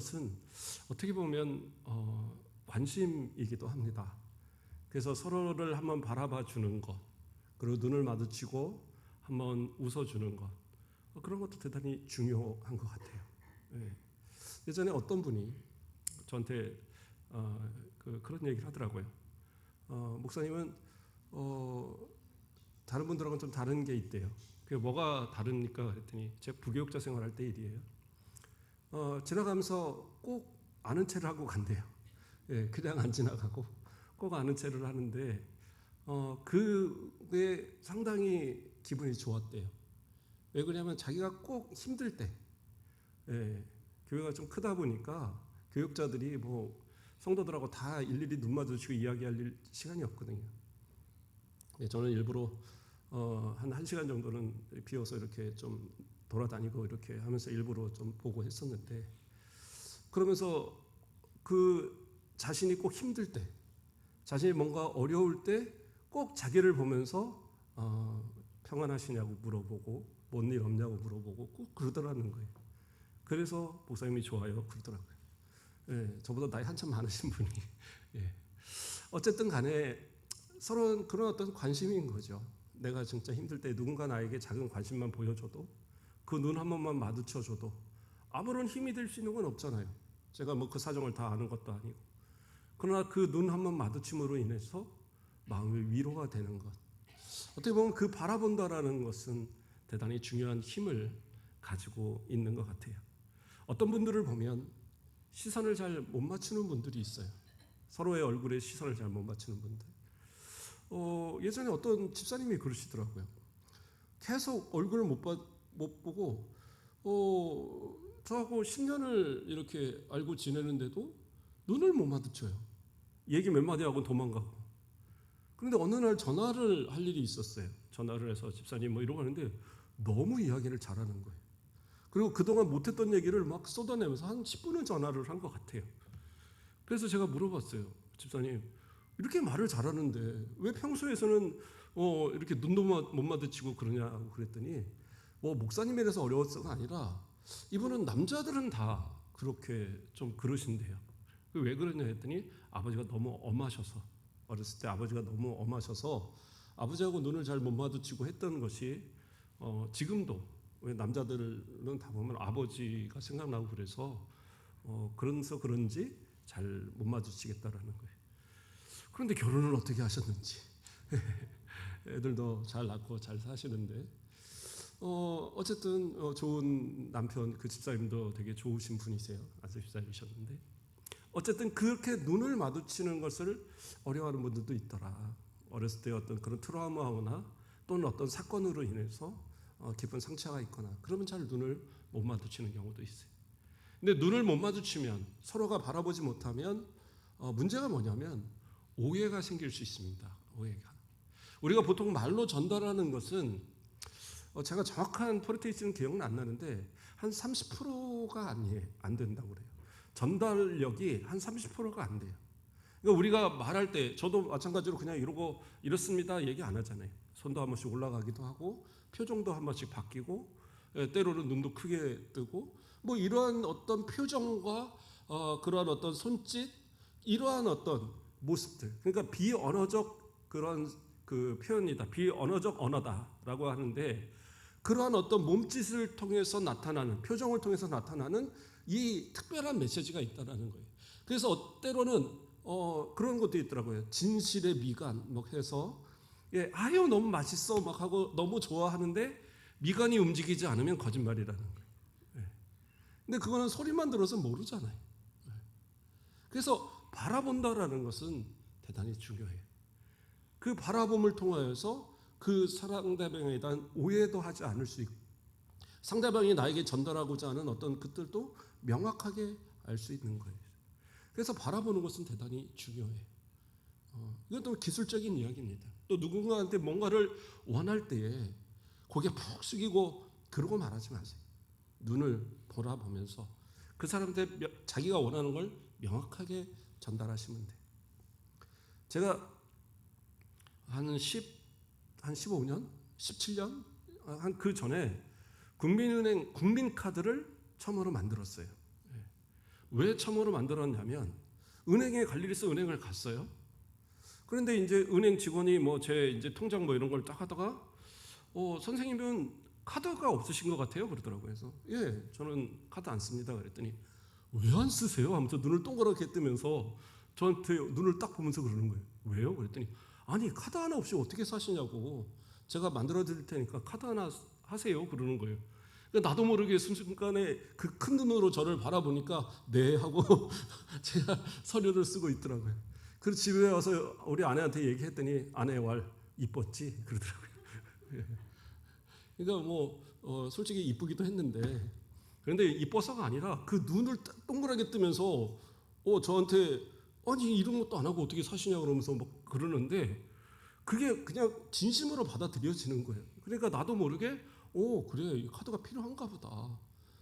것은 어떻게 보면 관심이기도 합니다. 그래서 서로를 한번 바라봐 주는 것, 그리고 눈을 마주치고 한번 웃어주는 것, 그런 것도 대단히 중요한 것 같아요. 예. 예전에 어떤 분이 저한테 그런 얘기를 하더라고요. 목사님은 다른 분들하고는 좀 다른 게 있대요. 그게 뭐가 다릅니까? 그랬더니 제가 부교육자 생활할 때 일이에요. 지나가면서 꼭 아는 체를 하고 간대요. 예, 그냥 안 지나가고 꼭 아는 체를 하는데 그게 상당히 기분이 좋았대요. 왜 그러냐면 자기가 꼭 힘들 때, 예, 교회가 좀 크다 보니까 교육자들이 뭐 성도들하고 다 일일이 눈 마주치고 이야기할 시간이 없거든요. 예, 저는 일부러 한 1시간 정도는 비워서 이렇게 좀 돌아다니고 이렇게 하면서 일부러 좀 보고 했었는데, 그러면서 그 자신이 꼭 힘들 때, 자신이 뭔가 어려울 때 꼭 자기를 보면서 평안하시냐고 물어보고 뭔 일 없냐고 물어보고 꼭 그러더라는 거예요. 그래서 목사님이 좋아요 그러더라고요. 예, 저보다 나이 한참 많으신 분이. 예. 어쨌든 간에 서로 그런 어떤 관심인 거죠. 내가 진짜 힘들 때 누군가 나에게 작은 관심만 보여줘도, 그 눈 한 번만 마주쳐줘도 아무런 힘이 될 수 있는 건 없잖아요. 제가 뭐 그 사정을 다 아는 것도 아니고. 그러나 그 눈 한 번 마주침으로 인해서 마음의 위로가 되는 것. 어떻게 보면 그 바라본다라는 것은 대단히 중요한 힘을 가지고 있는 것 같아요. 어떤 분들을 보면 시선을 잘 못 맞추는 분들이 있어요. 서로의 얼굴에 시선을 잘 못 맞추는 분들. 예전에 어떤 집사님이 그러시더라고요. 계속 얼굴을 못 보고, 저하고 10년을 이렇게 알고 지내는데도 눈을 못 마주쳐요. 얘기 몇 마디 하고 도망가고. 그런데 어느 날 전화를 할 일이 있었어요. 전화를 해서 집사님 뭐 이러고 하는데 너무 이야기를 잘하는 거예요. 그리고 그동안 못했던 얘기를 막 쏟아내면서 한 10분은 전화를 한 것 같아요. 그래서 제가 물어봤어요. 집사님, 이렇게 말을 잘하는데 왜 평소에서는 이렇게 눈도 못 마주치고 그러냐고 그랬더니, 뭐 목사님이라서 어려웠어가 아니라 이분은 남자들은 다 그렇게 좀 그러신대요. 왜 그러냐 했더니 아버지가 너무 엄하셔서, 어렸을 때 아버지가 너무 엄하셔서 아버지하고 눈을 잘 못 마주치고 했던 것이 지금도, 왜 남자들은 다 보면 아버지가 생각나고 그래서 그래서 그런지 잘 못 마주치겠다라는 거예요. 그런데 결혼을 어떻게 하셨는지 애들도 잘 낳고 잘 사시는데 어쨌든 좋은 남편, 그 집사님도 되게 좋으신 분이세요. 아주 집사님이셨는데 어쨌든 그렇게 눈을 마주치는 것을 어려워하는 분들도 있더라. 어렸을 때 어떤 그런 트라우마나 또는 어떤 사건으로 인해서 깊은 상처가 있거나 그러면 잘 눈을 못 마주치는 경우도 있어요. 근데 눈을 못 마주치면, 서로가 바라보지 못하면 문제가 뭐냐면 오해가 생길 수 있습니다. 오해가. 우리가 보통 말로 전달하는 것은 제가 정확한 퍼센테이지는 기억은 안 나는데 한 30%가 안 된다고 그래요. 전달력이 한 30%가 안 돼요. 그러니까 우리가 말할 때, 저도 마찬가지로 그냥 이러고 이렇습니다 얘기 안 하잖아요. 손도 한 번씩 올라가기도 하고 표정도 한 번씩 바뀌고 때로는 눈도 크게 뜨고 뭐 이러한 어떤 표정과 그러한 어떤 손짓, 이러한 어떤 모습들, 그러니까 비언어적 그런 그 표현이다. 비언어적 언어다라고 하는데, 그러한 어떤 몸짓을 통해서 나타나는, 표정을 통해서 나타나는 이 특별한 메시지가 있다라는 거예요. 그래서 때로는 그런 것도 있더라고요. 진실의 미간 뭐 해서, 아유 너무 맛있어 막 하고 너무 좋아하는데 미간이 움직이지 않으면 거짓말이라는 거예요. 근데 그거는 소리만 들어서 모르잖아요. 그래서 바라본다라는 것은 대단히 중요해요. 그 바라봄을 통하여서 그 상대방에 대한 오해도 하지 않을 수 있고, 상대방이 나에게 전달하고자 하는 어떤 것들도 명확하게 알 수 있는 거예요. 그래서 바라보는 것은 대단히 중요해요. 이건 또 기술적인 이야기입니다. 또 누군가한테 뭔가를 원할 때에 고개 푹 숙이고 그러고 말하지 마세요. 눈을 바라보면서 그 사람한테 자기가 원하는 걸 명확하게 전달하시면 돼요. 제가 한 15년? 17년? 한 그 전에 국민은행 국민카드를 처음으로 만들었어요. 왜 참호로 만들었냐면 은행에 갈 일이 있어 은행을 갔어요. 그런데 이제 은행 직원이 뭐 제 이제 통장 뭐 이런 걸 딱 하다가 선생님은 카드가 없으신 것 같아요 그러더라고요. 그래서 예 저는 카드 안 씁니다 그랬더니 왜 안 쓰세요? 하면서 눈을 동그랗게 뜨면서 저한테 눈을 딱 보면서 그러는 거예요. 왜요? 그랬더니 아니 카드 하나 없이 어떻게 사시냐고 제가 만들어 드릴 테니까 카드 하나 하세요 그러는 거예요. 그러니까 나도 모르게 순간에 그 큰 눈으로 저를 바라보니까 네 하고 제가 서류를 쓰고 있더라고요. 그래서 집에 와서 우리 아내한테 얘기했더니 아내 왈 이뻤지 그러더라고요. 그러니까 뭐 솔직히 이쁘기도 했는데 그런데 이뻐서가 아니라 그 눈을 동그랗게 뜨면서 저한테 아니 이런 것도 안 하고 어떻게 사시냐 그러면서 막 그러는데 그게 그냥 진심으로 받아들여지는 거예요. 그러니까 나도 모르게 그래 이 카드가 필요한가 보다.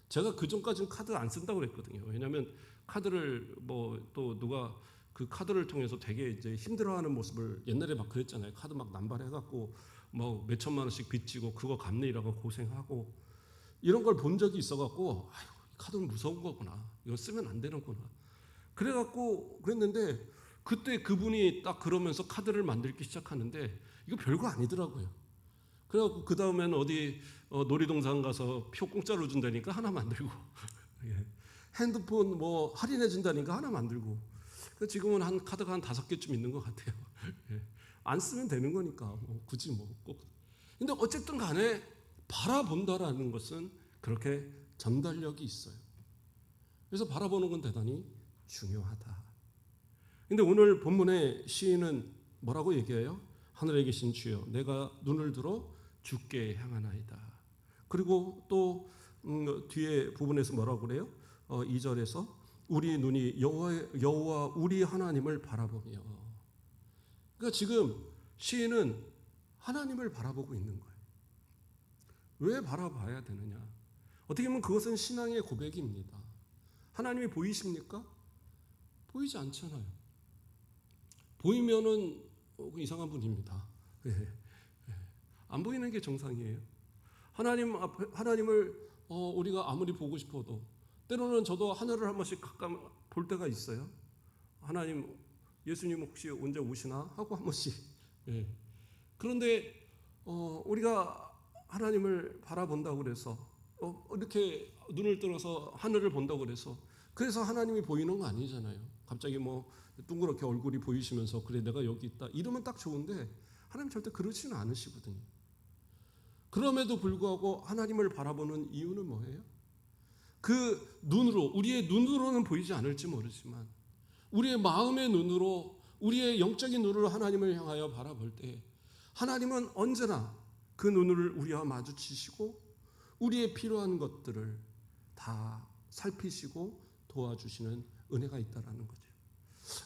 제가 그 전까지는 카드 안 쓴다고 그랬거든요. 왜냐하면 카드를 뭐 또 누가 그 카드를 통해서 되게 이제 힘들어하는 모습을 옛날에 막 그랬잖아요. 카드 막 남발해갖고 뭐 몇천만 원씩 빚지고 그거 갚느라고 고생하고 이런 걸 본 적이 있어갖고 아유 카드는 무서운 거구나. 이거 쓰면 안 되는구나. 그래갖고 그랬는데 그때 그분이 딱 그러면서 카드를 만들기 시작하는데 이거 별거 아니더라고요. 그래갖고 그 다음에는 어디 놀이동산 가서 표 공짜로 준다니까 하나 만들고 예. 핸드폰 뭐 할인해 준다니까 하나 만들고 지금은 한 카드가 한 5개쯤 있는 것 같아요. 예. 안 쓰면 되는 거니까 뭐 굳이 뭐 꼭. 근데 어쨌든 간에 바라본다라는 것은 그렇게 전달력이 있어요. 그래서 바라보는 건 대단히 중요하다. 근데 오늘 본문의 시인은 뭐라고 얘기해요? 하늘에 계신 주여 내가 눈을 들어 주께 향하나이다. 그리고 또 뒤에 부분에서 뭐라고 그래요? 2절에서 우리 눈이 여호와 우리 하나님을 바라보며. 그러니까 지금 시인은 하나님을 바라보고 있는 거예요. 왜 바라봐야 되느냐? 어떻게 보면 그것은 신앙의 고백입니다. 하나님이 보이십니까? 보이지 않잖아요. 보이면은 이상한 분입니다. 안 보이는 게 정상이에요. 하나님을 우리가 아무리 보고 싶어도 때로는 저도 하늘을 한 번씩 가끔 볼 때가 있어요. 하나님, 예수님 혹시 언제 오시나 하고 한 번씩. 그런데 우리가 하나님을 바라본다고 그래서 이렇게 눈을 들어서 하늘을 본다고 그래서 하나님이 보이는 거 아니잖아요. 갑자기 뭐 둥그렇게 얼굴이 보이시면서 그래 내가 여기 있다 이러면 딱 좋은데 하나님 절대 그러지는 않으시거든요. 그럼에도 불구하고 하나님을 바라보는 이유는 뭐예요? 그 눈으로 우리의 눈으로는 보이지 않을지 모르지만 우리의 마음의 눈으로 우리의 영적인 눈으로 하나님을 향하여 바라볼 때 하나님은 언제나 그 눈을 우리와 마주치시고 우리의 필요한 것들을 다 살피시고 도와주시는 은혜가 있다라는 거죠.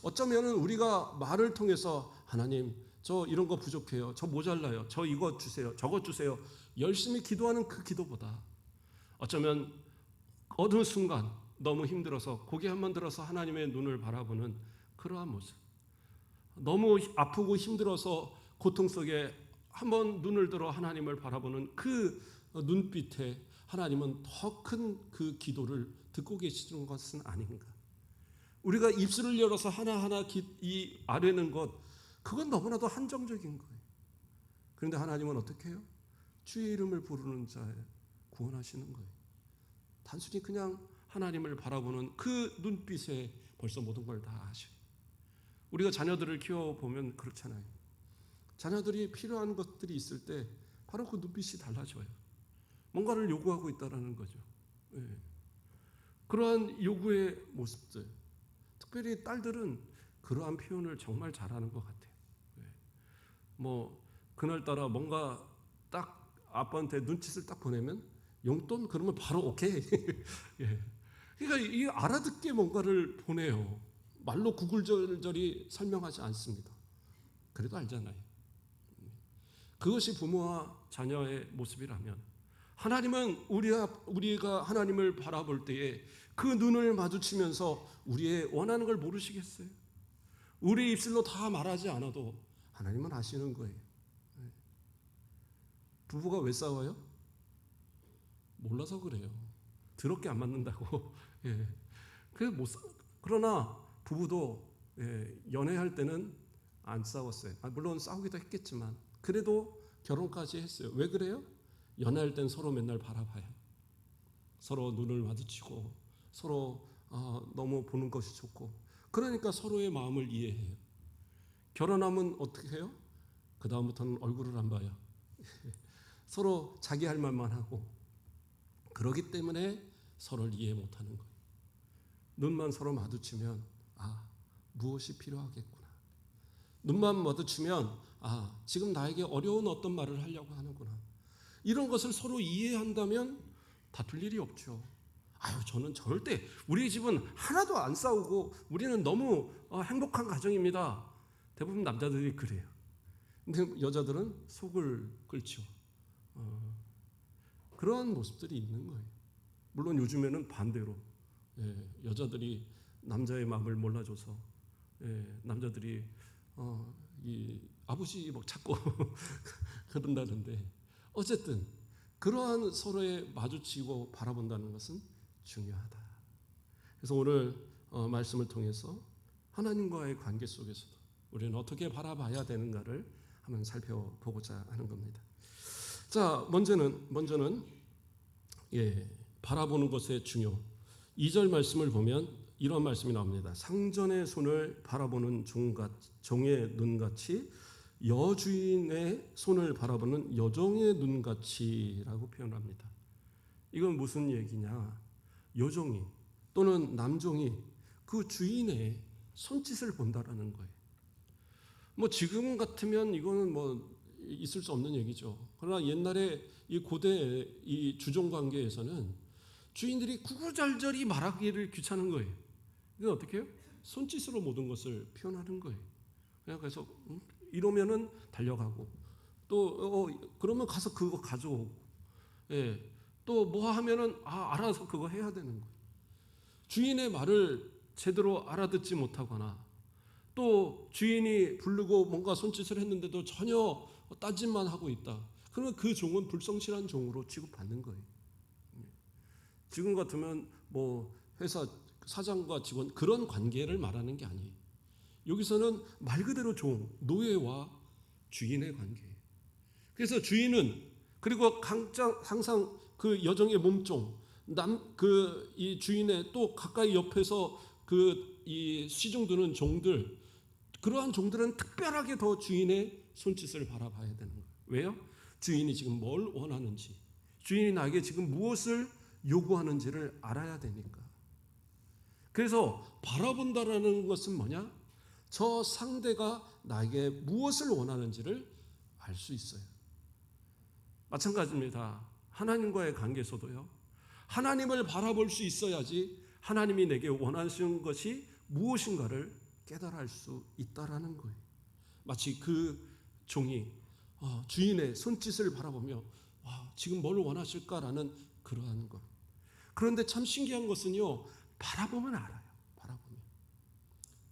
어쩌면 우리가 말을 통해서 하나님 저 이런 거 부족해요. 저 모자라요. 저 이거 주세요. 저것 주세요. 열심히 기도하는 그 기도보다 어쩌면 어느 순간 너무 힘들어서 고개 한번 들어서 하나님의 눈을 바라보는 그러한 모습. 너무 아프고 힘들어서 고통 속에 한번 눈을 들어 하나님을 바라보는 그 눈빛에 하나님은 더 큰 그 기도를 듣고 계시는 것은 아닌가. 우리가 입술을 열어서 하나하나 이 아뢰는 것 그건 너무나도 한정적인 거예요. 그런데 하나님은 어떻게 해요? 주의 이름을 부르는 자에 구원하시는 거예요. 단순히 그냥 하나님을 바라보는 그 눈빛에 벌써 모든 걸 다 하셔요. 우리가 자녀들을 키워보면 그렇잖아요. 자녀들이 필요한 것들이 있을 때 바로 그 눈빛이 달라져요. 뭔가를 요구하고 있다는 거죠. 그러한 요구의 모습들, 특별히 딸들은 그러한 표현을 정말 잘하는 것 같아요. 뭐 그날따라 뭔가 딱 아빠한테 눈짓을 딱 보내면 용돈 그러면 바로 오케이. 그러니까 이 알아듣게 뭔가를 보내요. 말로 구글절절이 설명하지 않습니다. 그래도 알잖아요. 그것이 부모와 자녀의 모습이라면 하나님은 우리가 하나님을 바라볼 때에 그 눈을 마주치면서 우리의 원하는 걸 모르시겠어요? 우리 입술로 다 말하지 않아도 하나님은 아시는 거예요. 부부가 왜 싸워요? 몰라서 그래요. 더럽게 안 맞는다고. 그러나 부부도 연애할 때는 안 싸웠어요. 물론 싸우기도 했겠지만 그래도 결혼까지 했어요. 왜 그래요? 연애할 땐 서로 맨날 바라봐요. 서로 눈을 마주치고 서로 너무 보는 것이 좋고 그러니까 서로의 마음을 이해해요. 결혼하면 어떻게 해요? 그 다음부터는 얼굴을 안 봐요. 서로 자기 할 말만 하고 그러기 때문에 서로를 이해 못하는 거예요. 눈만 서로 마주치면 무엇이 필요하겠구나. 눈만 마주치면 지금 나에게 어려운 어떤 말을 하려고 하는구나. 이런 것을 서로 이해한다면 다툴 일이 없죠. 저는 절대 우리 집은 하나도 안 싸우고 우리는 너무 행복한 가정입니다. 대부분 남자들이 그래요. 근데 여자들은 속을 끓죠. 그런 모습들이 있는 거예요. 물론 요즘에는 반대로 여자들이 남자의 마음을 몰라줘서 남자들이 이 아버지 막 찾고 그런다는데 어쨌든 그러한 서로의 마주치고 바라본다는 것은 중요하다. 그래서 오늘 말씀을 통해서 하나님과의 관계 속에서도 우리는 어떻게 바라봐야 되는가를 한번 살펴보고자 하는 겁니다. 자, 먼저는 바라보는 것의 중요. 2절 말씀을 보면 이런 말씀이 나옵니다. 상전의 손을 바라보는 종의 눈같이 여주인의 손을 바라보는 여종의 눈같이라고 표현합니다. 이건 무슨 얘기냐? 여종이 또는 남종이 그 주인의 손짓을 본다라는 거예요. 지금 같으면 이거는 있을 수 없는 얘기죠. 그러나 옛날에 이 고대 이 주종 관계에서는 주인들이 구구절절히 말하기를 귀찮은 거예요. 이건 어떻게 해요? 손짓으로 모든 것을 표현하는 거예요. 그래서 이러면은 달려가고 또 그러면 가서 그거 가져오고 또 뭐 하면은 알아서 그거 해야 되는 거예요. 주인의 말을 제대로 알아듣지 못하거나 또 주인이 부르고 뭔가 손짓을 했는데도 전혀 딴짓만 하고 있다. 그러면 그 종은 불성실한 종으로 취급받는 거예요. 지금 같으면 회사 사장과 직원 그런 관계를 말하는 게 아니에요. 여기서는 말 그대로 종, 노예와 주인의 관계예요. 그래서 주인은 그리고 항상 그 여종의 몸종, 이 주인의 또 가까이 옆에서 이 시중 드는 종들, 그러한 종들은 특별하게 더 주인의 손짓을 바라봐야 되는 거예요. 왜요? 주인이 지금 뭘 원하는지, 주인이 나에게 지금 무엇을 요구하는지를 알아야 되니까. 그래서 바라본다라는 것은 뭐냐? 저 상대가 나에게 무엇을 원하는지를 알 수 있어요. 마찬가지입니다. 하나님과의 관계에서도요. 하나님을 바라볼 수 있어야지 하나님이 내게 원하시는 것이 무엇인가를 깨달을 수 있다라는 거예요. 마치 그 종이 주인의 손짓을 바라보며 지금 뭘 원하실까라는 그러한 것. 그런데 참 신기한 것은요. 바라보면 알아요. 바라보면.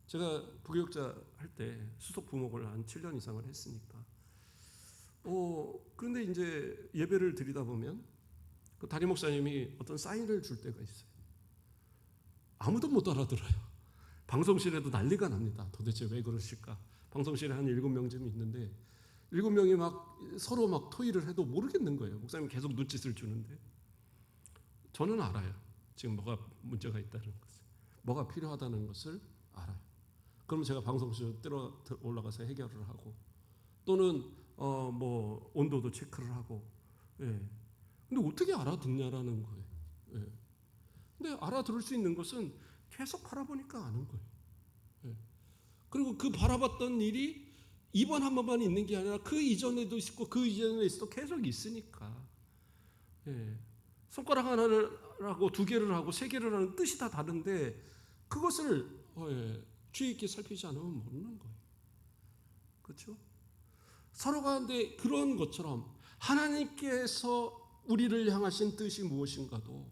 제가 부교육자 할 때 수석 부목을 한 7년 이상을 했으니까 그런데 이제 예배를 드리다 보면 그 담임 목사님이 어떤 사인을 줄 때가 있어요. 아무도 못 알아들어요. 방송실에도 난리가 납니다. 도대체 왜 그러실까? 방송실에 한 7명쯤 있는데 7명이 서로 토의를 해도 모르겠는 거예요. 목사님 계속 눈짓을 주는데 저는 알아요. 지금 뭐가 문제가 있다는 것을, 뭐가 필요하다는 것을 알아요. 그럼 제가 방송실에 올라가서 해결을 하고 또는 온도도 체크를 하고 근데 어떻게 알아듣냐라는 거예요. 근데 알아들을 수 있는 것은 계속 바라보니까 아는 거예요. 그리고 그 바라봤던 일이 이번 한 번만 있는 게 아니라 그 이전에도 있었고 그 이전에 있어도 계속 있으니까. 손가락 하나를 하고 2개를 하고 3개를 하는 뜻이 다 다른데 그것을 주의 있게 살피지 않으면 모르는 거예요. 그렇죠? 서로 가운데 그런 것처럼 하나님께서 우리를 향하신 뜻이 무엇인가도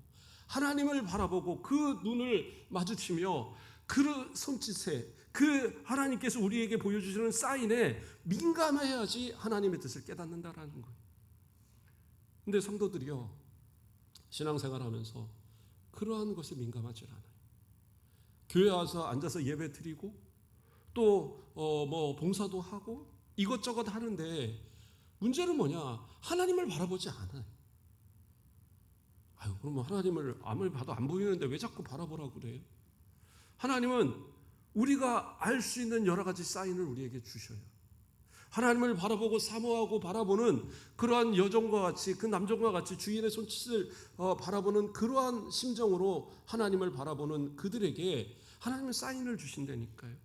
하나님을 바라보고 그 눈을 마주치며 그 손짓에 그 하나님께서 우리에게 보여주시는 사인에 민감해야지 하나님의 뜻을 깨닫는다라는 거예요. 근데 성도들이요 신앙생활하면서 그러한 것에 민감하지 않아요. 교회 와서 앉아서 예배 드리고 또 뭐 봉사도 하고 이것저것 하는데 문제는 뭐냐? 하나님을 바라보지 않아요. 아유, 그럼 하나님을 아무리 봐도 안 보이는데 왜 자꾸 바라보라고 그래요? 하나님은 우리가 알 수 있는 여러 가지 사인을 우리에게 주셔요. 하나님을 바라보고 사모하고 바라보는 그러한 여종과 같이, 그 남종과 같이 주인의 손짓을 바라보는 그러한 심정으로 하나님을 바라보는 그들에게 하나님은 사인을 주신다니까요.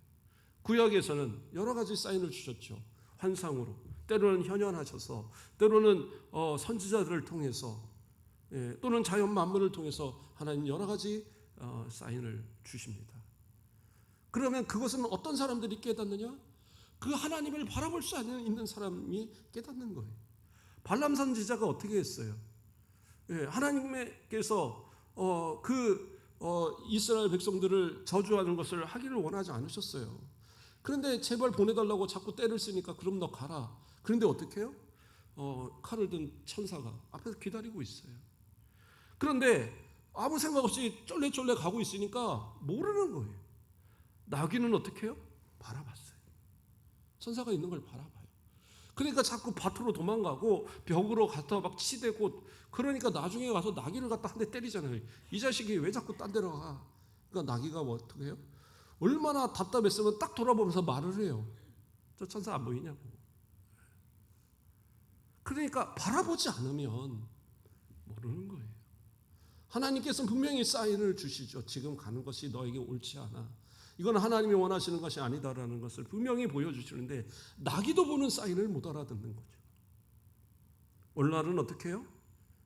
구약에서는 여러 가지 사인을 주셨죠. 환상으로, 때로는 현현하셔서, 때로는 선지자들을 통해서, 또는 자연 만물을 통해서 하나님 여러 가지 사인을 주십니다. 그러면 그것은 어떤 사람들이 깨닫느냐? 그 하나님을 바라볼 수 있는 사람이 깨닫는 거예요. 발람 선지자가 어떻게 했어요? 하나님께서 이스라엘 백성들을 저주하는 것을 하기를 원하지 않으셨어요. 그런데 제발 보내달라고 자꾸 때를 쓰니까 그럼 너 가라. 그런데 어떻게 해요? 칼을 든 천사가 앞에서 기다리고 있어요. 그런데 아무 생각 없이 쫄래쫄래 가고 있으니까 모르는 거예요. 나귀는 어떻게 해요? 바라봤어요. 천사가 있는 걸 바라봐요. 그러니까 자꾸 밭으로 도망가고 벽으로 갖다 막 치대고, 그러니까 나중에 가서 나귀를 갖다 한 대 때리잖아요. 이 자식이 왜 자꾸 딴 데로 가? 그러니까 나귀가 뭐 어떻게 해요? 얼마나 답답했으면 딱 돌아보면서 말을 해요. 저 천사 안 보이냐고. 그러니까 바라보지 않으면 모르는 거예요. 하나님께서는 분명히 사인을 주시죠. 지금 가는 것이 너에게 옳지 않아. 이건 하나님이 원하시는 것이 아니다라는 것을 분명히 보여주시는데 나귀도 보는 사인을 못 알아듣는 거죠. 오늘날은 어떻게 해요?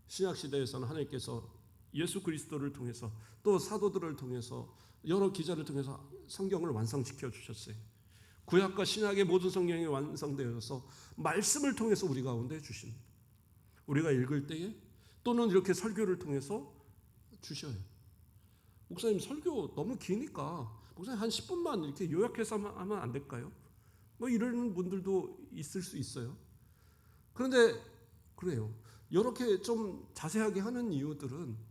신약시대에서는 하나님께서 예수 그리스도를 통해서 또 사도들을 통해서 여러 기자를 통해서 성경을 완성시켜 주셨어요. 구약과 신약의 모든 성경이 완성되어서 말씀을 통해서 우리 가운데 주십니다. 우리가 읽을 때에 또는 이렇게 설교를 통해서 주셔요. 목사님 설교 너무 기니까 목사님 한 10분만 이렇게 요약해서 하면 안 될까요? 뭐 이러는 분들도 있을 수 있어요. 그런데 그래요. 이렇게 좀 자세하게 하는 이유들은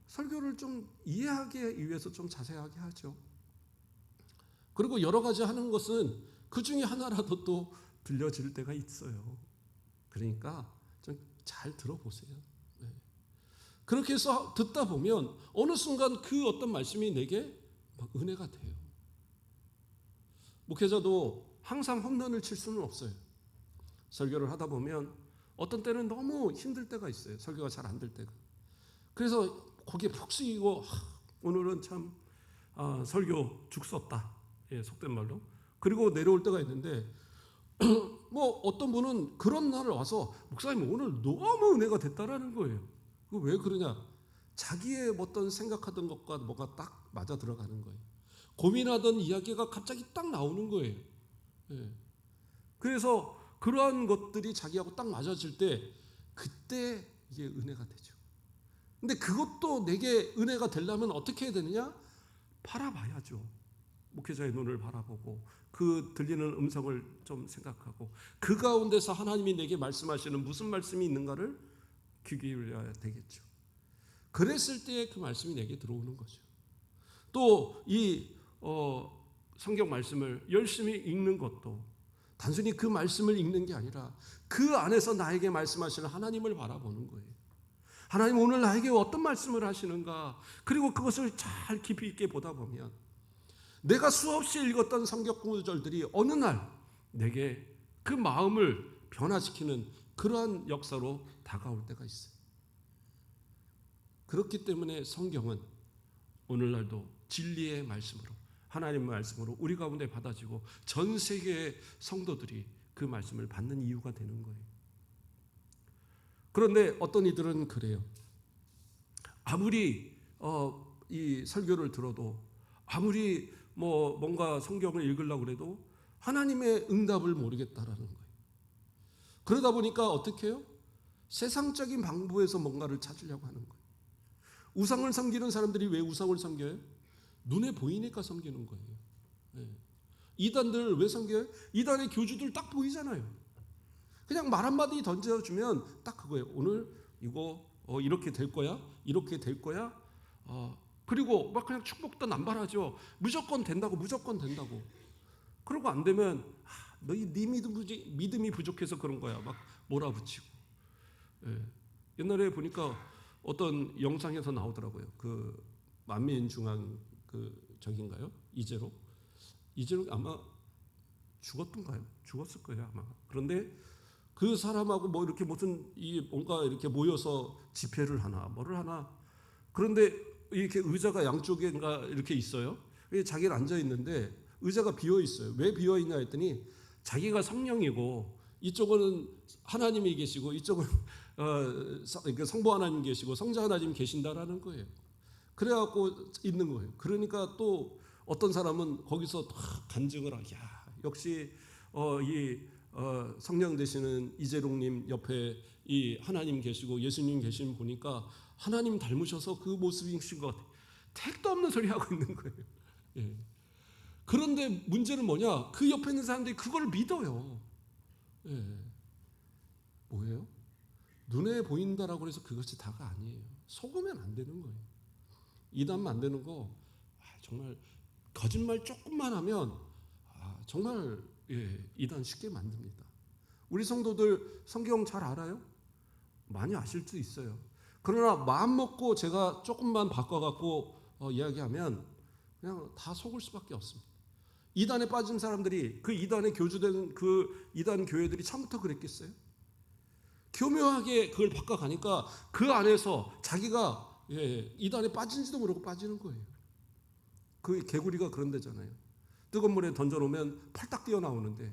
설교를 좀 이해하기 위해서 좀 자세하게 하죠. 그리고 여러 가지 하는 것은 그 중에 하나라도 또 들려질 때가 있어요. 그러니까 좀 잘 들어보세요. 네. 그렇게 해서 듣다 보면 어느 순간 그 어떤 말씀이 내게 막 은혜가 돼요. 목회자도 항상 홈런을 칠 수는 없어요. 설교를 하다 보면 어떤 때는 너무 힘들 때가 있어요. 설교가 잘 안 될 때가. 그래서 거기에 푹 쓰이고 오늘은 참 설교 죽 썼다. 예, 속된 말로. 그리고 내려올 때가 있는데 뭐 어떤 분은 그런 날을 와서 목사님 오늘 너무 은혜가 됐다라는 거예요. 왜 그러냐? 자기의 어떤 생각하던 것과 뭐가 딱 맞아 들어가는 거예요. 고민하던 이야기가 갑자기 딱 나오는 거예요. 예. 그래서 그러한 것들이 자기하고 딱 맞아질 때 그때 이게 은혜가 되죠. 근데 그것도 내게 은혜가 되려면 어떻게 해야 되느냐? 바라봐야죠. 목회자의 눈을 바라보고 그 들리는 음성을 좀 생각하고 그 가운데서 하나님이 내게 말씀하시는 무슨 말씀이 있는가를 귀 기울여야 되겠죠. 그랬을 때 그 말씀이 내게 들어오는 거죠. 또 이 성경 말씀을 열심히 읽는 것도 단순히 그 말씀을 읽는 게 아니라 그 안에서 나에게 말씀하시는 하나님을 바라보는 거예요. 하나님 오늘 나에게 어떤 말씀을 하시는가, 그리고 그것을 잘 깊이 있게 보다 보면 내가 수없이 읽었던 성경 구절들이 어느 날 내게 그 마음을 변화시키는 그러한 역사로 다가올 때가 있어요. 그렇기 때문에 성경은 오늘날도 진리의 말씀으로, 하나님의 말씀으로 우리 가운데 받아지고 전 세계의 성도들이 그 말씀을 받는 이유가 되는 거예요. 그런데 어떤 이들은 그래요. 아무리 이 설교를 들어도, 아무리 뭔가 성경을 읽으려고 해도 하나님의 응답을 모르겠다라는 거예요. 그러다 보니까 어떻게 해요? 세상적인 방법에서 뭔가를 찾으려고 하는 거예요. 우상을 섬기는 사람들이 왜 우상을 섬겨요? 눈에 보이니까 섬기는 거예요. 네. 이단들 왜 섬겨요? 이단의 교주들 딱 보이잖아요. 그냥 말 한마디 던져주면 딱 그거예요. 오늘 이거 이렇게 될 거야? 이렇게 될 거야? 그리고 막 그냥 축복도 남발하죠. 무조건 된다고, 무조건 된다고. 그러고 안 되면 너희 네 믿음이 부족해서 그런 거야. 막 몰아붙이고. 예. 옛날에 보니까 어떤 영상에서 나오더라고요. 그 만민중앙 그 저긴가요? 이재로 아마 죽었던가요? 죽었을 거예요 아마. 그런데 그 사람하고 뭐 이렇게 무슨 뭔가 이렇게 모여서 집회를 하나 뭐를 하나. 그런데 이렇게 의자가 양쪽에가 이렇게 있어요. 자기는 앉아 있는데 의자가 비어 있어요. 왜 비어 있냐 했더니 자기가 성령이고 이쪽은 하나님이 계시고 이쪽은 성부 하나님 계시고 성자 하나님 계신다라는 거예요. 그래갖고 있는 거예요. 그러니까 또 어떤 사람은 거기서 간증을 하야 역시 성령 되시는 이재롱님 옆에 이 하나님 계시고 예수님 계신 보니까 하나님 닮으셔서 그 모습이신 것 같아요. 택도 없는 소리 하고 있는 거예요. 예. 그런데 문제는 뭐냐? 그 옆에 있는 사람들이 그걸 믿어요. 예. 뭐예요? 눈에 보인다라고 해서 그것이 다가 아니에요. 속으면 안 되는 거예요. 이단 만드는 거 정말 거짓말 조금만 하면 정말 이단 쉽게 만듭니다. 우리 성도들 성경 잘 알아요? 많이 아실 수 있어요. 그러나 마음 먹고 제가 조금만 바꿔갖고 이야기하면 그냥 다 속을 수밖에 없습니다. 이단에 빠진 사람들이 그 이단에 교주된 그 이단 교회들이 처음부터 그랬겠어요? 교묘하게 그걸 바꿔가니까 그 안에서 자기가 이단에 빠진지도 모르고 빠지는 거예요. 그 개구리가 그런 데잖아요. 뜨거운 물에 던져놓으면 팔딱 뛰어나오는데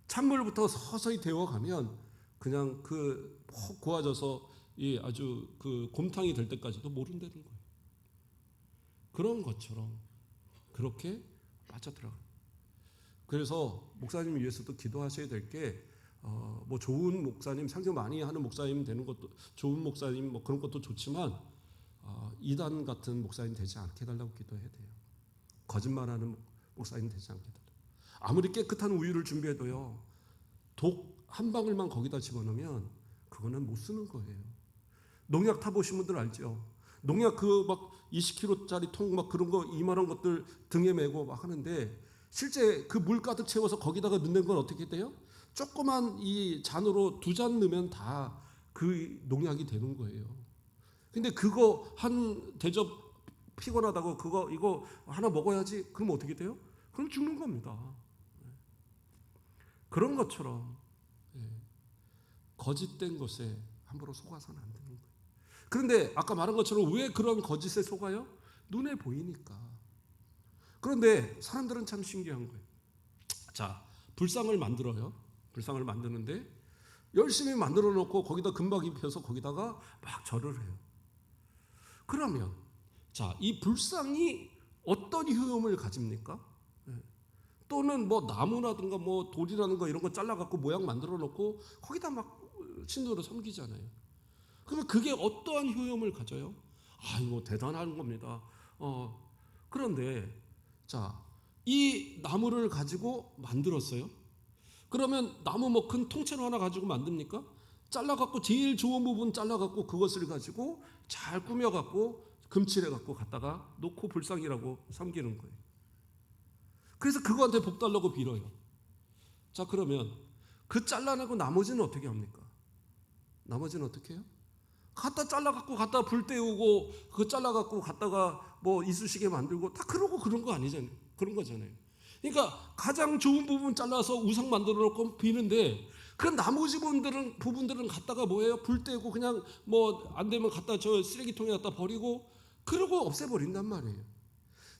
찬물부터 서서히 데워가면 그냥 그 고아져서 아주 그 곰탕이 될 때까지도 모른다는 거예요. 그런 것처럼 그렇게 빠져들어가요. 그래서 목사님 위해서도 기도하셔야 될 게 뭐 좋은 목사님, 상주 많이 하는 목사님 되는 것도 좋은 목사님 뭐 그런 것도 좋지만 이단 같은 목사님 되지 않게 해달라고 기도해야 돼요. 거짓말하는 목사님 되지 않게 해달라고. 아무리 깨끗한 우유를 준비해도요. 독 한 방울만 거기다 집어넣으면 그거는 못 쓰는 거예요. 농약 타보신 분들 알죠? 농약 그 막 20kg짜리 통 막 그런 거 이만한 것들 등에 메고 막 하는데 실제 그 물 가득 채워서 거기다가 넣는 건 어떻게 돼요? 조그만 이 잔으로 2잔 넣으면 다 그 농약이 되는 거예요. 근데 그거 한 대접 피곤하다고 이거 하나 먹어야지. 그럼 어떻게 돼요? 그럼 죽는 겁니다. 그런 것처럼 거짓된 것에 함부로 속아서는 안 되는 거예요. 그런데 아까 말한 것처럼 왜 그런 거짓에 속아요? 눈에 보이니까. 그런데 사람들은 참 신기한 거예요. 자, 불상을 만들어요. 불상을 만드는데 열심히 만들어 놓고 거기다 금박 입혀서 거기다가 막 절을 해요. 그러면 자, 이 불상이 어떤 효용을 가집니까? 또는 뭐 나무라든가 뭐 돌이라든가 이런 거 잘라갖고 모양 만들어 놓고 거기다 막 신으로 섬기잖아요. 그러면 그게 어떠한 효용을 가져요? 이거 대단한 겁니다. 그런데 자, 이 나무를 가지고 만들었어요. 그러면 나무 뭐 큰 통째로 하나 가지고 만듭니까? 잘라갖고 제일 좋은 부분 잘라갖고 그것을 가지고 잘 꾸며갖고 금칠해갖고 갖다가 놓고 불상이라고 섬기는 거예요. 그래서 그거한테 복 달라고 빌어요. 자, 그러면 그 잘라내고 나머지는 어떻게 합니까? 나머지는 어떻게 해요? 갖다 잘라갖고 갖다 불 때우고 그 잘라갖고 갖다가 뭐 이쑤시개 만들고 다 그러고 그런 거 아니잖아요. 그런 거잖아요. 그러니까 가장 좋은 부분 잘라서 우상 만들어 놓고 비는데 그 나머지 부분들은 갖다가 뭐예요? 불 때우고 그냥 뭐 안 되면 갖다 저 쓰레기통에 갖다 버리고 그러고 없애버린단 말이에요.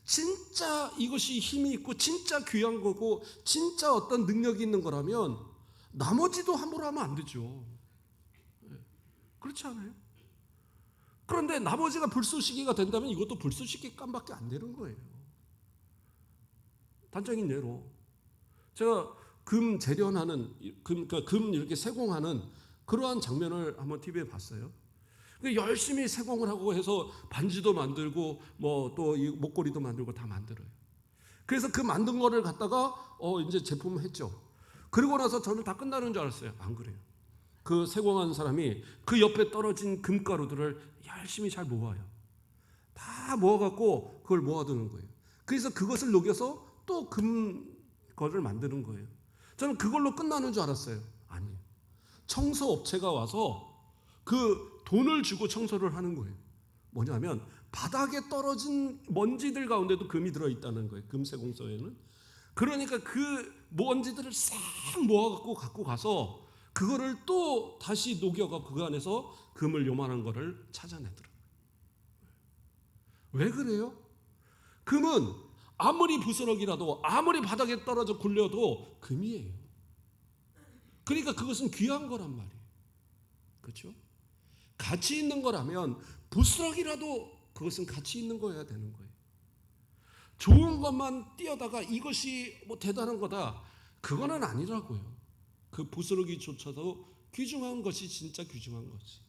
진짜 이것이 힘이 있고 진짜 귀한 거고 진짜 어떤 능력이 있는 거라면 나머지도 함부로 하면 안 되죠. 그렇지 않아요? 그런데 나머지가 불쏘시개가 된다면 이것도 불쏘시개 감밖에 안 되는 거예요. 단적인 예로 제가 금 재련하는 그러니까 금 이렇게 세공하는 그러한 장면을 한번 TV에 봤어요. 열심히 세공을 하고 해서 반지도 만들고 뭐 또 목걸이도 만들고 다 만들어요. 그래서 그 만든 거를 갖다가 이제 제품을 했죠. 그리고 나서 저는 다 끝나는 줄 알았어요. 안 그래요. 그 세공한 사람이 그 옆에 떨어진 금가루들을 열심히 잘 모아요. 다 모아갖고 그걸 모아두는 거예요. 그래서 그것을 녹여서 또 거를 만드는 거예요. 저는 그걸로 끝나는 줄 알았어요. 아니에요. 청소업체가 와서 그 돈을 주고 청소를 하는 거예요. 뭐냐면 바닥에 떨어진 먼지들 가운데도 금이 들어있다는 거예요. 금세공소에는. 그러니까 그 먼지들을 싹 모아갖고 갖고 가서 그거를 또 다시 녹여갖고 그 안에서 금을 요만한 거를 찾아내더라고요. 왜 그래요? 금은 아무리 부스러기라도 아무리 바닥에 떨어져 굴려도 금이에요. 그러니까 그것은 귀한 거란 말이에요. 그렇죠? 가치 있는 거라면 부스러기라도 그것은 가치 있는 거여야 되는 거예요. 좋은 것만 띄어다가 이것이 뭐 대단한 거다, 그거는 아니라고요. 그 부스러기조차도 귀중한 것이 진짜 귀중한 거지.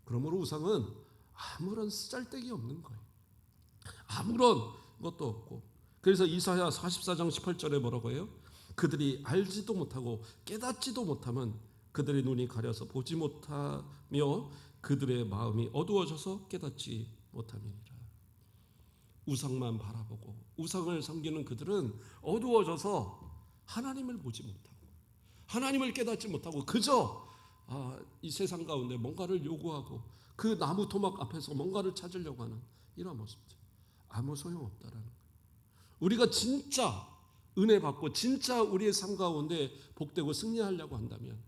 그러므로 우상은 아무런 쓰잘데기 없는 거예요. 아무런 것도 없고. 그래서 이사야 44장 18절에 뭐라고 해요? 그들이 알지도 못하고 깨닫지도 못하면 그들의 눈이 가려서 보지 못하며 그들의 마음이 어두워져서 깨닫지 못함이니라. 우상만 바라보고 우상을 섬기는 그들은 어두워져서 하나님을 보지 못하고 하나님을 깨닫지 못하고 그저 이 세상 가운데 뭔가를 요구하고 그 나무 토막 앞에서 뭔가를 찾으려고 하는 이런 모습들, 아무 소용없다라는 거예요. 우리가 진짜 은혜 받고 진짜 우리의 삶 가운데 복되고 승리하려고 한다면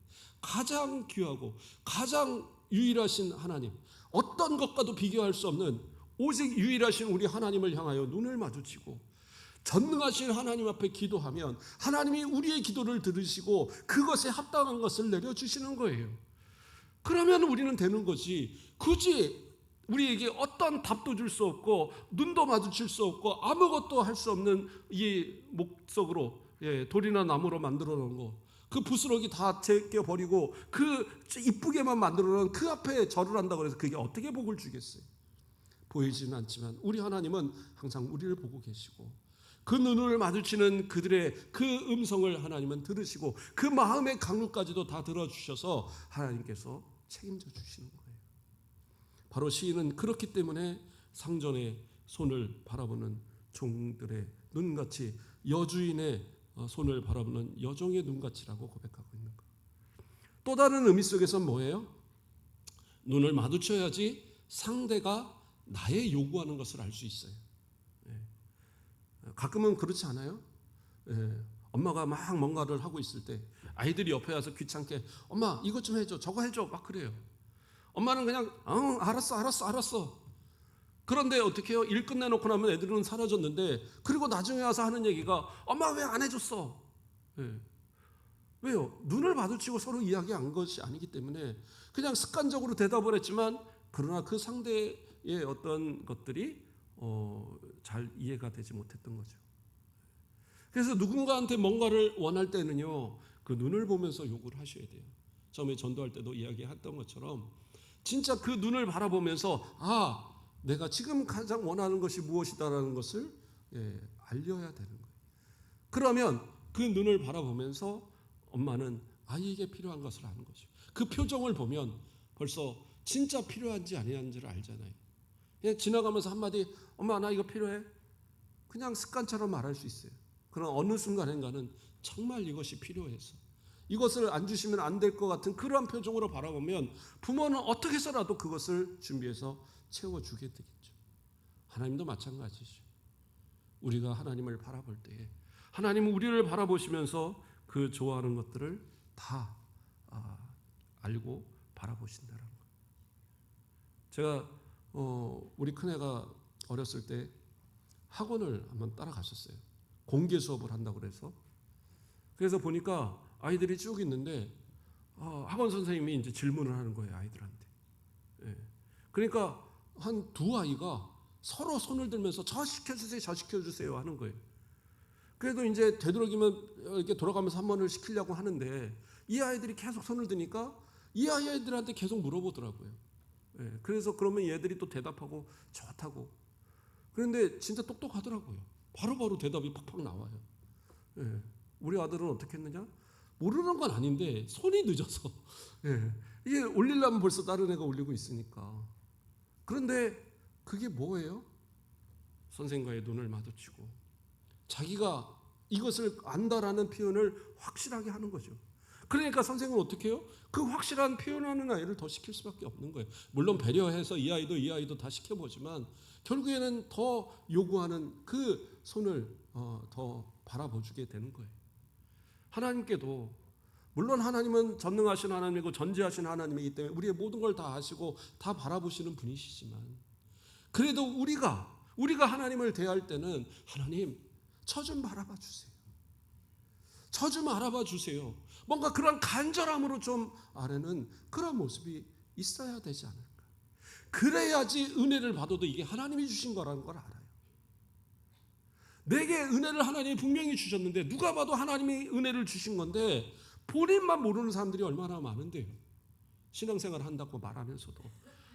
가장 귀하고 가장 유일하신 하나님, 어떤 것과도 비교할 수 없는 오직 유일하신 우리 하나님을 향하여 눈을 마주치고 전능하신 하나님 앞에 기도하면 하나님이 우리의 기도를 들으시고 그것에 합당한 것을 내려주시는 거예요. 그러면 우리는 되는 거지, 굳이 우리에게 어떤 답도 줄 수 없고 눈도 마주칠 수 없고 아무것도 할 수 없는 이 목석으로, 돌이나 나무로 만들어 놓은 거, 그 부스러기 다 제껴버리고 그 이쁘게만 만들어 놓은 그 앞에 절을 한다고 해서 그게 어떻게 복을 주겠어요? 보이지는 않지만 우리 하나님은 항상 우리를 보고 계시고 그 눈을 마주치는 그들의 그 음성을 하나님은 들으시고 그 마음의 강루까지도 다 들어주셔서 하나님께서 책임져 주시는 거예요. 바로 시인은 그렇기 때문에 상전의 손을 바라보는 종들의 눈같이, 여주인의 손을 바라보는 여종의 눈같이라고 고백하고 있는 거예요. 또 다른 의미 속에서는 뭐예요? 눈을 마주쳐야지 상대가 나의 요구하는 것을 알 수 있어요. 가끔은 그렇지 않아요? 엄마가 막 뭔가를 하고 있을 때 아이들이 옆에 와서 귀찮게 엄마 이것 좀 해줘, 저거 해줘, 막 그래요. 엄마는 그냥 알았어. 그런데 어떻게 해요? 일 끝내놓고 나면 애들은 사라졌는데, 그리고 나중에 와서 하는 얘기가 엄마 왜 안 해줬어? 왜요? 눈을 마주치고 서로 이야기한 것이 아니기 때문에 그냥 습관적으로 대답을 했지만, 그러나 그 상대의 어떤 것들이 잘 이해가 되지 못했던 거죠. 그래서 누군가한테 뭔가를 원할 때는요, 그 눈을 보면서 요구를 하셔야 돼요. 처음에 전도할 때도 이야기했던 것처럼 진짜 그 눈을 바라보면서 내가 지금 가장 원하는 것이 무엇이다라는 것을 알려야 되는 거예요. 그러면 그 눈을 바라보면서 엄마는 아이에게 필요한 것을 아는 거죠. 그 표정을 보면 벌써 진짜 필요한지 아니한지를 알잖아요. 그냥 지나가면서 한마디 엄마 나 이거 필요해, 그냥 습관처럼 말할 수 있어요. 그러나 어느 순간인가는 정말 이것이 필요해서 이것을 안 주시면 안 될 것 같은 그러한 표정으로 바라보면 부모는 어떻게 해서라도 그것을 준비해서 채워주게 되겠죠. 하나님도 마찬가지죠. 우리가 하나님을 바라볼 때에 하나님은 우리를 바라보시면서 그 좋아하는 것들을 다 알고 바라보신다는 거예요. 제가 우리 큰애가 어렸을 때 학원을 한번 따라갔었어요. 공개 수업을 한다고 그래서 보니까 아이들이 쭉 있는데 학원 선생님이 이제 질문을 하는 거예요, 아이들한테. 그러니까 한 두 아이가 서로 손을 들면서 저 시켜주세요 하는 거예요. 그래도 이제 되도록이면 이렇게 돌아가면서 한 번을 시키려고 하는데 이 아이들이 계속 손을 드니까 이 아이들한테 계속 물어보더라고요. 그래서 그러면 얘들이 또 대답하고 좋다고. 그런데 진짜 똑똑하더라고요. 바로바로 대답이 팍팍 나와요. 우리 아들은 어떻게 했느냐? 모르는 건 아닌데 손이 늦어서 이게 올리려면 벌써 다른 애가 올리고 있으니까. 그런데 그게 뭐예요? 선생과의 눈을 마주치고 자기가 이것을 안다라는 표현을 확실하게 하는 거죠. 그러니까 선생은 어떻게 해요? 그 확실한 표현하는 아이를 더 시킬 수밖에 없는 거예요. 물론 배려해서 이 아이도 다 시켜보지만 결국에는 더 요구하는 그 손을 더 바라봐주게 되는 거예요. 하나님께도 물론 하나님은 전능하신 하나님이고 전지하신 하나님이기 때문에 우리의 모든 걸 다 아시고 다 바라보시는 분이시지만 그래도 우리가 하나님을 대할 때는 하나님 저 좀 바라봐 주세요. 저 좀 알아봐 주세요. 뭔가 그런 간절함으로 좀 아뢰는 그런 모습이 있어야 되지 않을까. 그래야지 은혜를 받아도 이게 하나님이 주신 거라는 걸 알아요. 내게 은혜를 하나님이 분명히 주셨는데 누가 봐도 하나님이 은혜를 주신 건데 본인만 모르는 사람들이 얼마나 많은데요. 신앙생활 한다고 말하면서도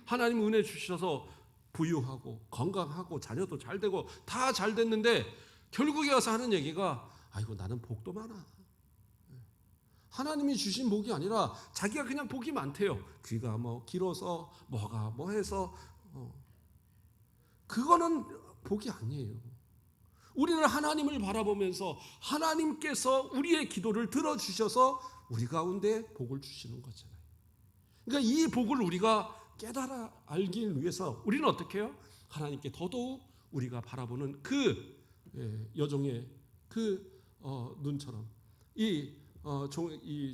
하나님 은혜 주셔서 부유하고 건강하고 자녀도 잘 되고 다 잘 됐는데 결국에 와서 하는 얘기가 아이고 나는 복도 많아. 하나님이 주신 복이 아니라 자기가 그냥 복이 많대요. 귀가 뭐 길어서 뭐가 뭐 해서 그거는 복이 아니에요. 우리는 하나님을 바라보면서 하나님께서 우리의 기도를 들어주셔서 우리 가운데 복을 주시는 거잖아요. 그러니까 이 복을 우리가 깨달아 알기 위해서 우리는 어떻게 해요? 하나님께 더더욱 우리가 바라보는 그 여종의 그 눈처럼 이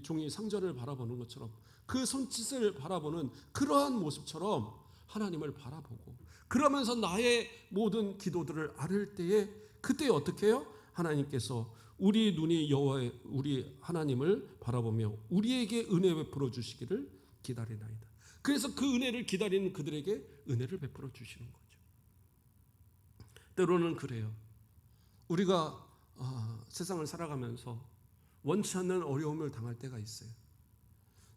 종이 상절을 바라보는 것처럼 그 손짓을 바라보는 그러한 모습처럼 하나님을 바라보고 그러면서 나의 모든 기도들을 아뢰을 때에 그때 어떻게 해요? 하나님께서 우리 눈이 여호와의 우리 하나님을 바라보며 우리에게 은혜 베풀어 주시기를 기다리나이다. 그래서 그 은혜를 기다리는 그들에게 은혜를 베풀어 주시는 거죠. 때로는 그래요. 우리가 세상을 살아가면서 원치 않는 어려움을 당할 때가 있어요.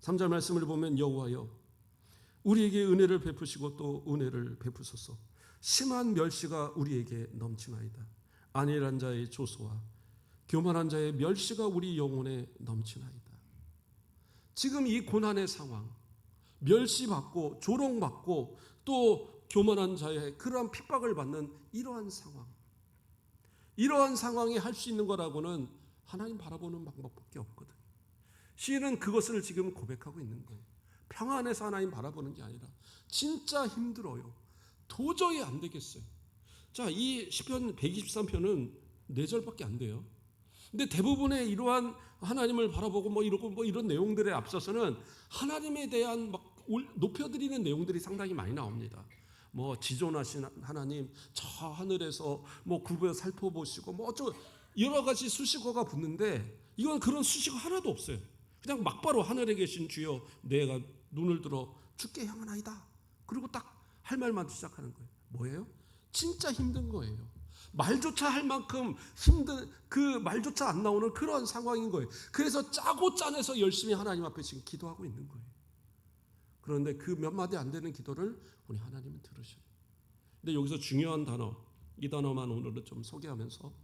3절 말씀을 보면 여호와여 우리에게 은혜를 베푸시고 또 은혜를 베푸소서. 심한 멸시가 우리에게 넘치나이다. 안일한 자의 조소와 교만한 자의 멸시가 우리 영혼에 넘치나이다. 지금 이 고난의 상황, 멸시받고 조롱받고 또 교만한 자의 그러한 핍박을 받는 이러한 상황이 할 수 있는 거라고는 하나님 바라보는 방법밖에 없거든요. 시인은 그것을 지금 고백하고 있는 거예요. 평안해서 하나님 바라보는 게 아니라 진짜 힘들어요. 도저히 안 되겠어요. 자, 이 시편 123편은 4절밖에 안 돼요. 근데 대부분의 이러한 하나님을 바라보고 뭐 이런 내용들에 앞서서는 하나님에 대한 막 높여드리는 내용들이 상당히 많이 나옵니다. 뭐 지존하신 하나님, 저 하늘에서 뭐 굽어 살펴보시고 뭐 어쩌고 여러 가지 수식어가 붙는데 이건 그런 수식어 하나도 없어요. 그냥 막바로 하늘에 계신 주여 내가 눈을 들어 주께 향하나이다. 그리고 딱 할 말만 시작하는 거예요. 뭐예요? 진짜 힘든 거예요. 말조차 할 만큼 힘든 그 말조차 안 나오는 그런 상황인 거예요. 그래서 짜고 짜내서 열심히 하나님 앞에 지금 기도하고 있는 거예요. 그런데 그 몇 마디 안 되는 기도를 우리 하나님은 들으셔요. 근데 여기서 중요한 단어, 이 단어만 오늘은 좀 소개하면서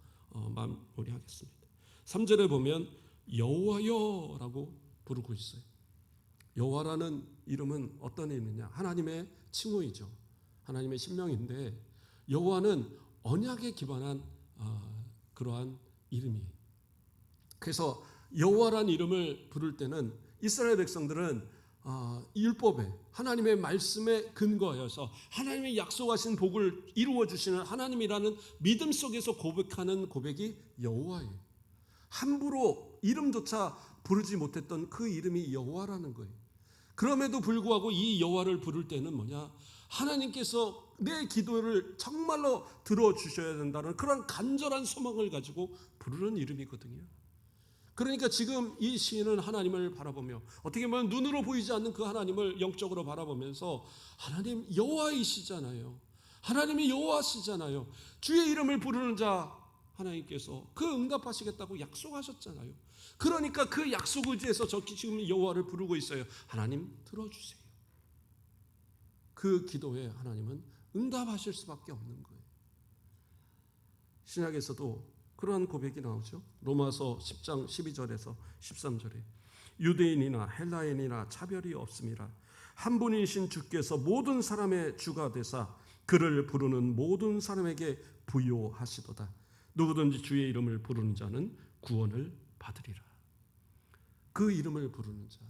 마무리하겠습니다. 3절에 보면 여호와여라고 부르고 있어요. 여호와라는 이름은 어떤 의미냐? 하나님의 칭호이죠. 하나님의 신명인데 여호와는 언약에 기반한 그러한 이름이에요. 그래서 여호와라는 이름을 부를 때는 이스라엘 백성들은 율법에 하나님의 말씀에 근거하여서 하나님의 약속하신 복을 이루어 주시는 하나님이라는 믿음 속에서 고백하는 고백이 여호와예요. 함부로 이름조차 부르지 못했던 그 이름이 여호와라는 거예요. 그럼에도 불구하고 이 여호와를 부를 때는 뭐냐? 하나님께서 내 기도를 정말로 들어주셔야 된다는 그런 간절한 소망을 가지고 부르는 이름이거든요. 그러니까 지금 이 시인은 하나님을 바라보며 어떻게 보면 눈으로 보이지 않는 그 하나님을 영적으로 바라보면서 하나님 여호와이시잖아요. 하나님이 여호와시잖아요. 주의 이름을 부르는 자 하나님께서 그 응답하시겠다고 약속하셨잖아요. 그러니까 그 약속 의지에서 저 지금 여호와를 부르고 있어요. 하나님 들어주세요. 그 기도에 하나님은 응답하실 수밖에 없는 거예요. 신약에서도 그러한 고백이 나오죠. 로마서 10장 12절에서 13절에 유대인이나 헬라인이나 차별이 없음이라 한 분이신 주께서 모든 사람의 주가 되사 그를 부르는 모든 사람에게 부요하시도다. 누구든지 주의 이름을 부르는 자는 구원을 받으리라. 그 이름을 부르는 자,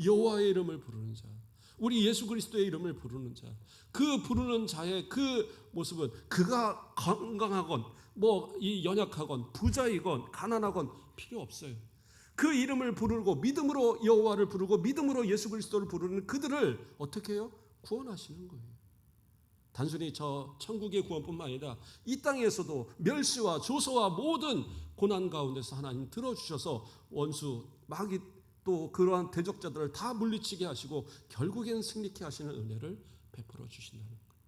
여호와의 이름을 부르는 자, 우리 예수 그리스도의 이름을 부르는 자, 그 부르는 자의 그 모습은 그가 건강하건 이 연약하건 부자이건 가난하건 필요 없어요. 그 이름을 부르고 믿음으로 여호와를 부르고 믿음으로 예수 그리스도를 부르는 그들을 어떻게 해요? 구원하시는 거예요. 단순히 저 천국의 구원뿐만 아니라 이 땅에서도 멸시와 조소와 모든 고난 가운데서 하나님 들어주셔서 원수 마귀 또 그러한 대적자들을 다 물리치게 하시고 결국엔 승리케 하시는 은혜를 베풀어 주신다는 거예요.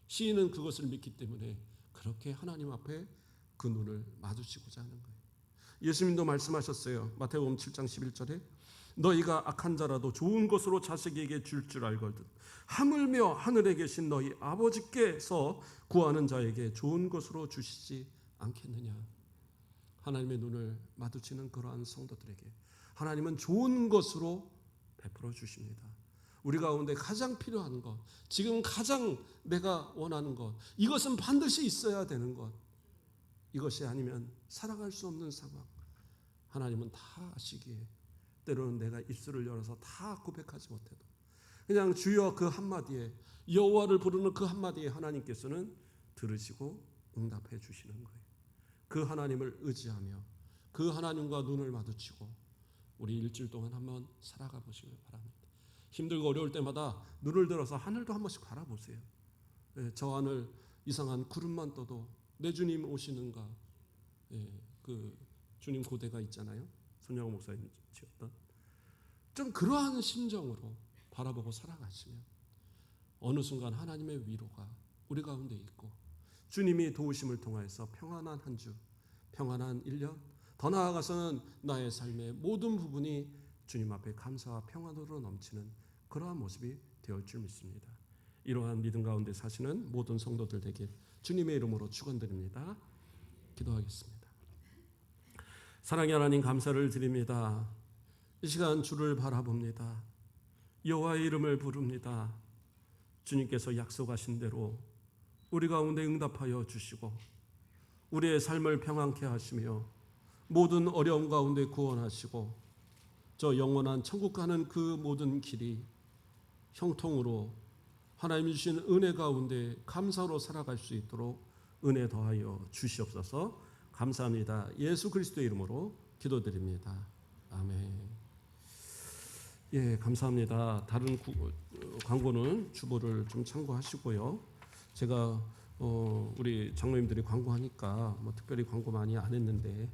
시인은 그것을 믿기 때문에 그렇게 하나님 앞에 그 눈을 마주치고자 하는 거예요. 예수님도 말씀하셨어요. 마태복음 7장 11절에 너희가 악한 자라도 좋은 것으로 자식에게 줄 줄 알거든 하물며 하늘에 계신 너희 아버지께서 구하는 자에게 좋은 것으로 주시지 않겠느냐. 하나님의 눈을 마주치는 그러한 성도들에게 하나님은 좋은 것으로 베풀어 주십니다. 우리 가운데 가장 필요한 것, 지금 가장 내가 원하는 것, 이것은 반드시 있어야 되는 것, 이것이 아니면 살아갈 수 없는 상황, 하나님은 다 아시기에 때로는 내가 입술을 열어서 다 고백하지 못해도 그냥 주여 그 한마디에, 여호와를 부르는 그 한마디에 하나님께서는 들으시고 응답해 주시는 거예요. 그 하나님을 의지하며 그 하나님과 눈을 마주치고 우리 일주일 동안 한번 살아가 보시길 바랍니다. 힘들고 어려울 때마다 눈을 들어서 하늘도 한 번씩 바라보세요. 저 하늘 이상한 구름만 떠도 내 주님 오시는가. 그 주님 고대가 있잖아요. 손영호 목사님 지었던. 좀 그러한 심정으로 바라보고 살아가시면 어느 순간 하나님의 위로가 우리 가운데 있고 주님이 도우심을 통하여서 평안한 한 주, 평안한 1년, 더 나아가서는 나의 삶의 모든 부분이 주님 앞에 감사와 평안으로 넘치는 그러한 모습이 되어올 줄 믿습니다. 이러한 믿음 가운데 사시는 모든 성도들 되길 주님의 이름으로 축원드립니다. 기도하겠습니다. 사랑의 하나님 감사를 드립니다. 이 시간 주를 바라봅니다. 여호와의 이름을 부릅니다. 주님께서 약속하신 대로 우리 가운데 응답하여 주시고 우리의 삶을 평안케 하시며 모든 어려움 가운데 구원하시고 저 영원한 천국 가는 그 모든 길이 형통으로 하나님이 주신 은혜 가운데 감사로 살아갈 수 있도록 은혜 더하여 주시옵소서. 감사합니다. 예수 그리스도의 이름으로 기도드립니다. 아멘. 예, 감사합니다. 다른 광고는 주보를 좀 참고하시고요. 제가 우리 장로님들이 광고하니까 뭐 특별히 광고 많이 안 했는데